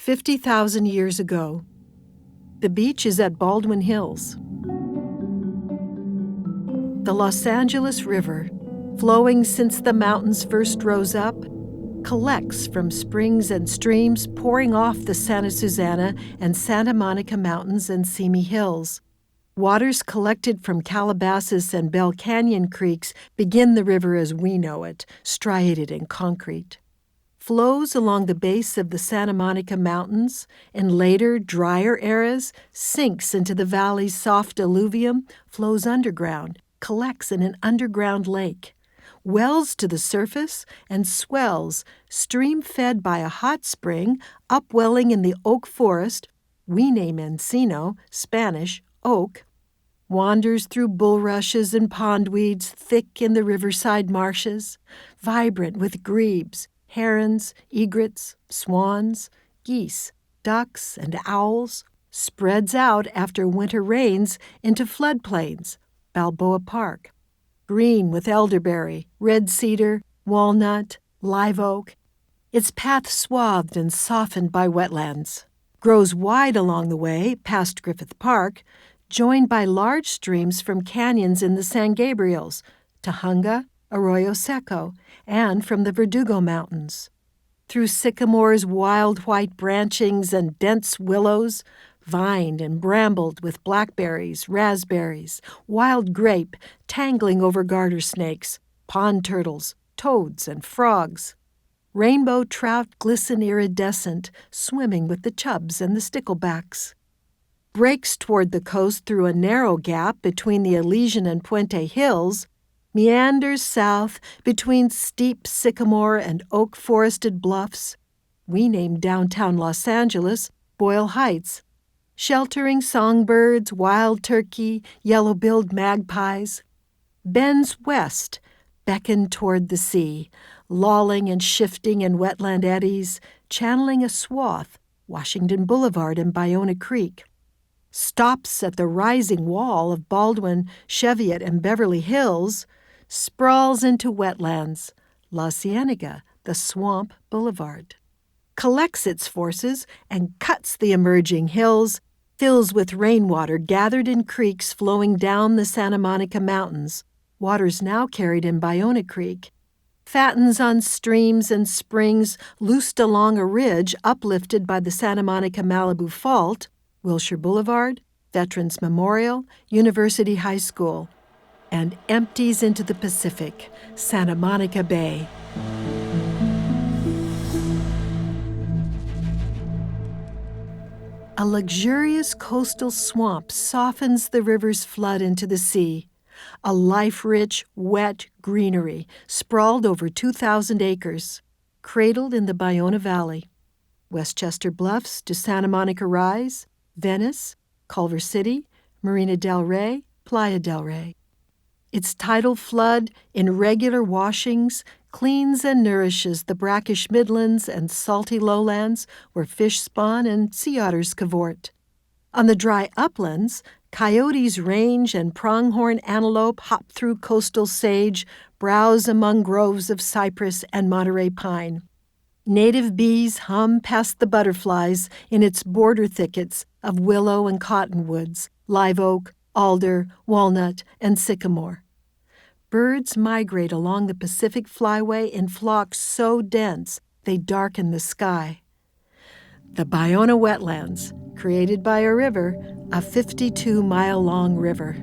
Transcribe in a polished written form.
50,000 years ago. The beach is at Baldwin Hills. The Los Angeles River, flowing since the mountains first rose up, collects from springs and streams pouring off the Santa Susana and Santa Monica Mountains and Simi Hills. Waters collected from Calabasas and Bell Canyon creeks begin the river as we know it, striated in concrete. Flows along the base of the Santa Monica Mountains, in later, drier eras, sinks into the valley's soft alluvium, flows underground, collects in an underground lake, wells to the surface, and swells, stream-fed by a hot spring, upwelling in the oak forest, we name Encino, Spanish, oak, wanders through bulrushes and pondweeds thick in the riverside marshes, vibrant with grebes, herons, egrets, swans, geese, ducks, and owls, spreads out after winter rains into floodplains, Balboa Park, green with elderberry, red cedar, walnut, live oak, its path swathed and softened by wetlands, grows wide along the way past Griffith Park, joined by large streams from canyons in the San Gabriels, Tujunga, Arroyo Seco, and from the Verdugo Mountains. Through sycamores' wild white branchings and dense willows, vined and brambled with blackberries, raspberries, wild grape tangling over garter snakes, pond turtles, toads, and frogs. Rainbow trout glisten iridescent, swimming with the chubs and the sticklebacks. Breaks toward the coast through a narrow gap between the Elysian and Puente Hills, meanders south between steep sycamore and oak-forested bluffs, we name downtown Los Angeles Boyle Heights, sheltering songbirds, wild turkey, yellow-billed magpies, bends west, beckon toward the sea, lolling and shifting in wetland eddies, channeling a swath, Washington Boulevard and Ballona Creek, stops at the rising wall of Baldwin, Cheviot, and Beverly Hills, sprawls into wetlands, La Cienega, the Swamp Boulevard, collects its forces and cuts the emerging hills, fills with rainwater gathered in creeks flowing down the Santa Monica Mountains, waters now carried in Ballona Creek, fattens on streams and springs loosed along a ridge uplifted by the Santa Monica Malibu Fault, Wilshire Boulevard, Veterans Memorial, University High School, and empties into the Pacific, Santa Monica Bay. A luxurious coastal swamp softens the river's flood into the sea, a life-rich, wet greenery sprawled over 2,000 acres, cradled in the Ballona Valley. Westchester Bluffs to Santa Monica Rise, Venice, Culver City, Marina del Rey, Playa del Rey. Its tidal flood, in regular washings, cleans and nourishes the brackish midlands and salty lowlands where fish spawn and sea otters cavort. On the dry uplands, coyotes range and pronghorn antelope hop through coastal sage, browse among groves of cypress and Monterey pine. Native bees hum past the butterflies in its border thickets of willow and cottonwoods, live oak, alder, walnut, and sycamore. Birds migrate along the Pacific Flyway in flocks so dense they darken the sky. The Ballona Wetlands, created by a river, a 52-mile-long river.